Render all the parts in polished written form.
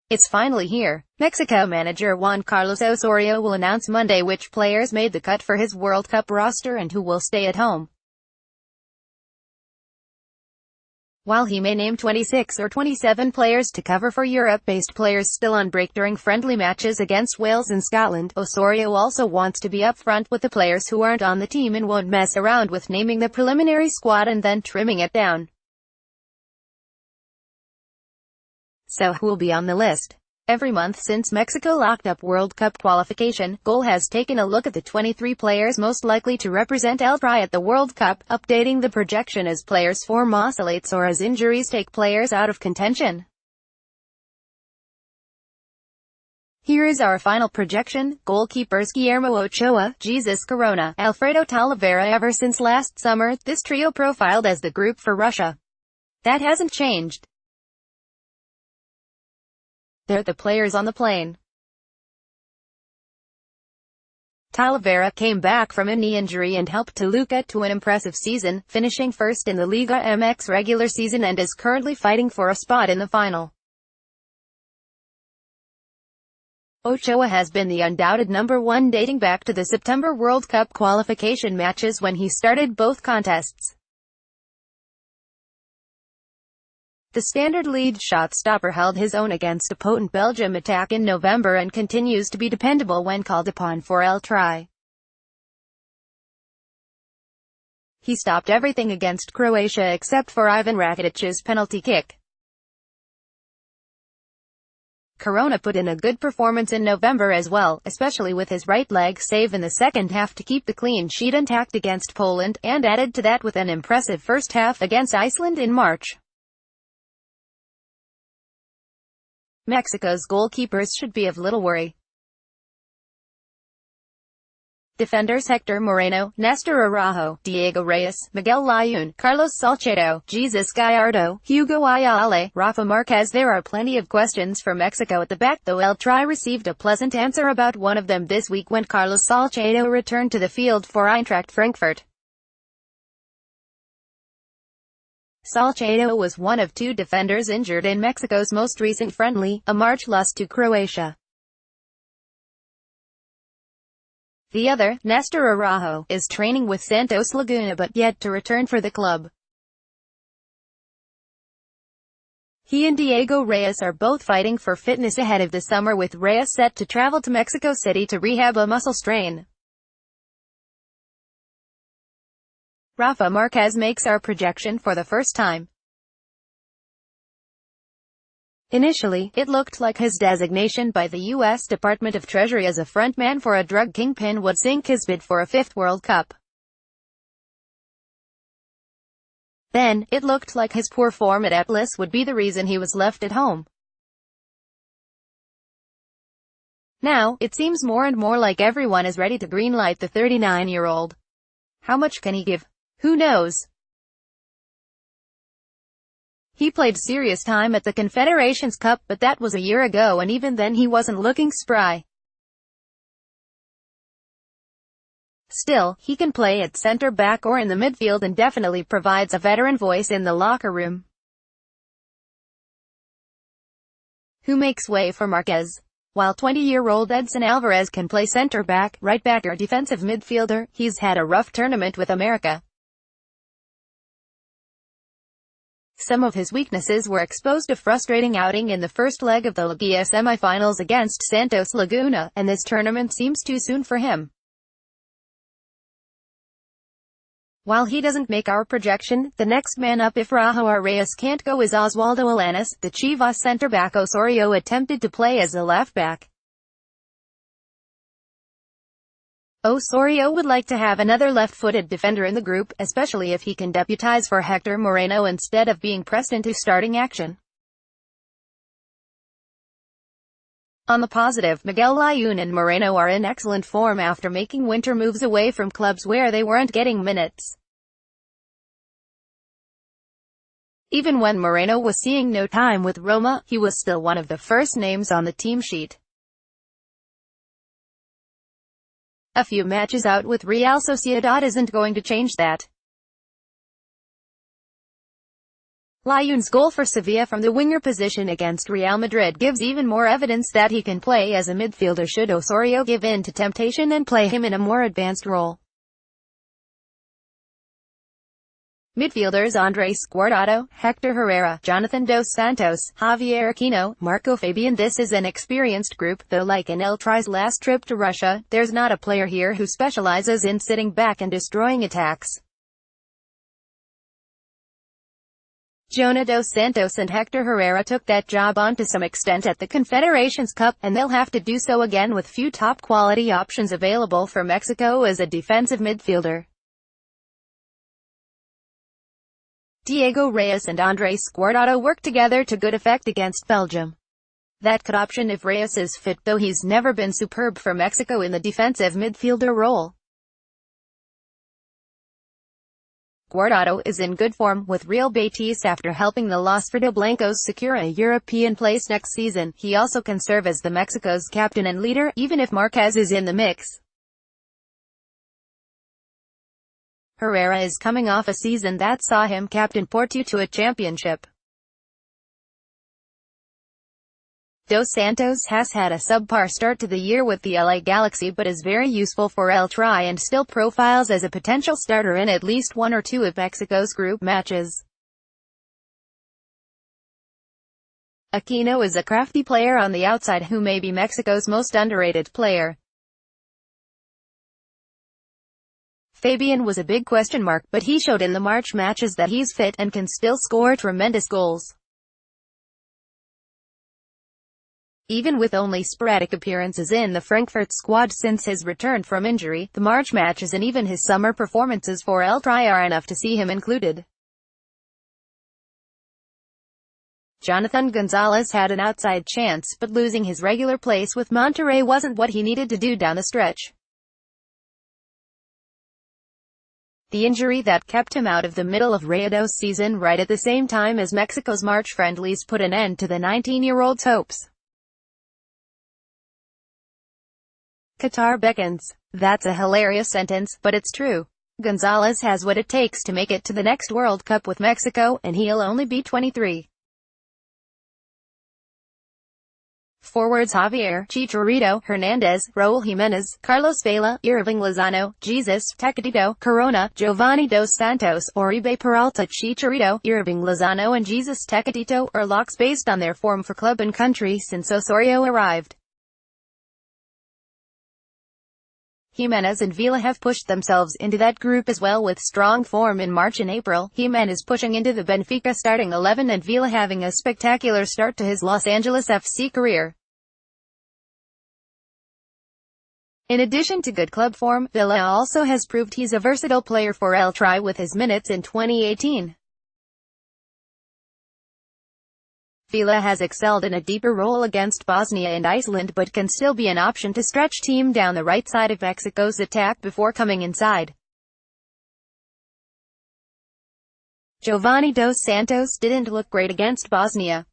It's finally here. Mexico manager Juan Carlos Osorio will announce Monday which players made the cut for his World Cup roster and who will stay at home. While he may name 26 or 27 players to cover for Europe-based players still on break during friendly matches against Wales and Scotland, Osorio also wants to be upfront with the players who aren't on the team and won't mess around with naming the preliminary squad and then trimming it down. So who will be on the list? Every month since Mexico locked up World Cup qualification, Goal has taken a look at the 23 players most likely to represent El Tri at the World Cup, updating the projection as players' form oscillates or as injuries take players out of contention. Here is our final projection. Goalkeepers Guillermo Ochoa, Jesus Corona, Alfredo Talavera. Ever since last summer, this trio profiled as the group for Russia. That hasn't changed. They're the players on the plane. Talavera came back from a knee injury and helped Toluca to an impressive season, finishing first in the Liga MX regular season and is currently fighting for a spot in the final. Ochoa has been the undoubted number one dating back to the September World Cup qualification matches when he started both contests. The standard lead shot stopper held his own against a potent Belgium attack in November and continues to be dependable when called upon for El Tri. He stopped everything against Croatia except for Ivan Rakitic's penalty kick. Corona put in a good performance in November as well, especially with his right leg save in the second half to keep the clean sheet intact against Poland, and added to that with an impressive first half against Iceland in March. Mexico's goalkeepers should be of little worry. Defenders Hector Moreno, Nestor Araujo, Diego Reyes, Miguel Layún, Carlos Salcedo, Jesus Gallardo, Hugo Ayala, Rafa Marquez. There are plenty of questions for Mexico at the back, though El Tri received a pleasant answer about one of them this week when Carlos Salcedo returned to the field for Eintracht Frankfurt. Salcedo was one of two defenders injured in Mexico's most recent friendly, a March loss to Croatia. The other, Nestor Araujo, is training with Santos Laguna but yet to return for the club. He and Diego Reyes are both fighting for fitness ahead of the summer, with Reyes set to travel to Mexico City to rehab a muscle strain. Rafa Marquez makes our projection for the first time. Initially, it looked like his designation by the U.S. Department of Treasury as a frontman for a drug kingpin would sink his bid for a fifth World Cup. Then, it looked like his poor form at Atlas would be the reason he was left at home. Now, it seems more and more like everyone is ready to greenlight the 39-year-old. How much can he give? Who knows? He played serious time at the Confederations Cup, but that was a year ago, and even then he wasn't looking spry. Still, he can play at center back or in the midfield and definitely provides a veteran voice in the locker room. Who makes way for Marquez? While 20-year-old Edson Alvarez can play center back, right back or defensive midfielder, he's had a rough tournament with America. Some of his weaknesses were exposed. A frustrating outing in the first leg of the Liguilla semi-finals against Santos Laguna, and this tournament seems too soon for him. While he doesn't make our projection, the next man up if Raúl or Reyes can't go is Oswaldo Alanis. The Chivas center-back Osorio attempted to play as a left-back. Osorio would like to have another left-footed defender in the group, especially if he can deputize for Hector Moreno instead of being pressed into starting action. On the positive, Miguel Layún and Moreno are in excellent form after making winter moves away from clubs where they weren't getting minutes. Even when Moreno was seeing no time with Roma, he was still one of the first names on the team sheet. A few matches out with Real Sociedad isn't going to change that. Layun's goal for Sevilla from the winger position against Real Madrid gives even more evidence that he can play as a midfielder should Osorio give in to temptation and play him in a more advanced role. Midfielders Andres Guardado, Hector Herrera, Jonathan Dos Santos, Javier Aquino, Marco Fabian. This is an experienced group, though like in El Tri's last trip to Russia, there's not a player here who specializes in sitting back and destroying attacks. Jonah Dos Santos and Hector Herrera took that job on to some extent at the Confederations Cup, and they'll have to do so again with few top-quality options available for Mexico as a defensive midfielder. Diego Reyes and Andres Guardado worked together to good effect against Belgium. That could option if Reyes is fit, though he's never been superb for Mexico in the defensive midfielder role. Guardado is in good form with Real Betis after helping the Los Verdiblancos secure a European place next season. He also can serve as the Mexico's captain and leader, even if Marquez is in the mix. Herrera is coming off a season that saw him captain Porto to a championship. Dos Santos has had a subpar start to the year with the LA Galaxy but is very useful for El Tri and still profiles as a potential starter in at least one or two of Mexico's group matches. Aquino is a crafty player on the outside who may be Mexico's most underrated player. Fabian was a big question mark, but he showed in the March matches that he's fit and can still score tremendous goals. Even with only sporadic appearances in the Frankfurt squad since his return from injury, the March matches and even his summer performances for El Tri are enough to see him included. Jonathan Gonzalez had an outside chance, but losing his regular place with Monterrey wasn't what he needed to do down the stretch. The injury that kept him out of the middle of Rayado's season right at the same time as Mexico's March friendlies put an end to the 19-year-old's hopes. Qatar beckons. That's a hilarious sentence, but it's true. Gonzalez has what it takes to make it to the next World Cup with Mexico, and he'll only be 23. Forwards Javier Chicharito Hernandez, Raul Jimenez, Carlos Vela, Irving Lozano, Jesus Tecatito, Corona, Giovanni Dos Santos, Oribe Peralta. Chicharito, Irving Lozano and Jesus Tecatito are locks based on their form for club and country since Osorio arrived. Jimenez and Vela have pushed themselves into that group as well with strong form in March and April. Jimenez pushing into the Benfica starting 11 and Vela having a spectacular start to his Los Angeles FC career. In addition to good club form, Vela also has proved he's a versatile player for El Tri with his minutes in 2018. Vela has excelled in a deeper role against Bosnia and Iceland but can still be an option to stretch team down the right side of Mexico's attack before coming inside. Giovanni Dos Santos didn't look great against Bosnia.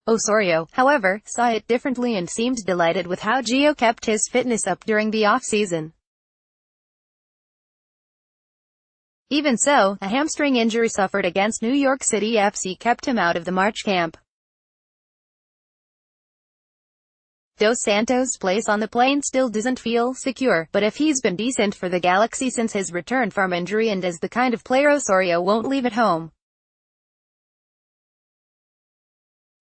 Osorio, however, saw it differently and seemed delighted with how Gio kept his fitness up during the off-season. Even so, a hamstring injury suffered against New York City FC kept him out of the March camp. Dos Santos' place on the plane still doesn't feel secure, but if he's been decent for the Galaxy since his return from injury and is the kind of player Osorio won't leave at home.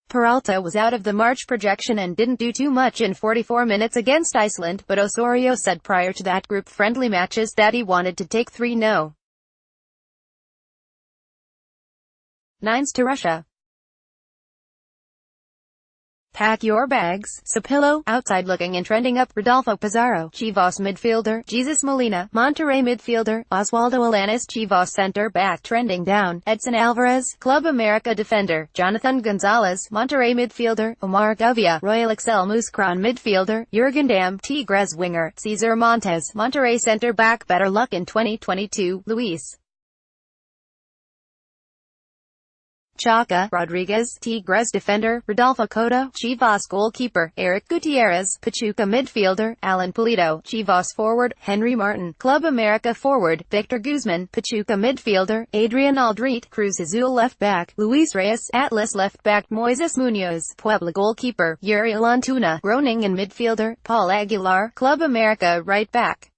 Peralta was out of the March projection and didn't do too much in 44 minutes against Iceland, but Osorio said prior to that group-friendly matches that he wanted to take 3-0. 9s to Russia. Pack your bags. Sapillo, outside looking and trending up. Rodolfo Pizarro, Chivas midfielder. Jesus Molina, Monterrey midfielder. Oswaldo Alanis, Chivas center back trending down. Edson Alvarez, Club America defender. Jonathan Gonzalez, Monterrey midfielder. Omar Gavia, Royal Excel Muscron midfielder. Jurgen Damm, Tigres winger. Cesar Montes, Monterrey center back. Better luck in 2022, Luis. Chaca, Rodriguez, Tigres defender, Rodolfo Cota, Chivas goalkeeper, Eric Gutierrez, Pachuca midfielder, Alan Pulido, Chivas forward, Henry Martin, Club America forward, Victor Guzman, Pachuca midfielder, Adrian Aldrete, Cruz Azul left back, Luis Reyes, Atlas left back, Moises Munoz, Puebla goalkeeper, Yuri Alantuna, Groningen midfielder, Paul Aguilar, Club America right back.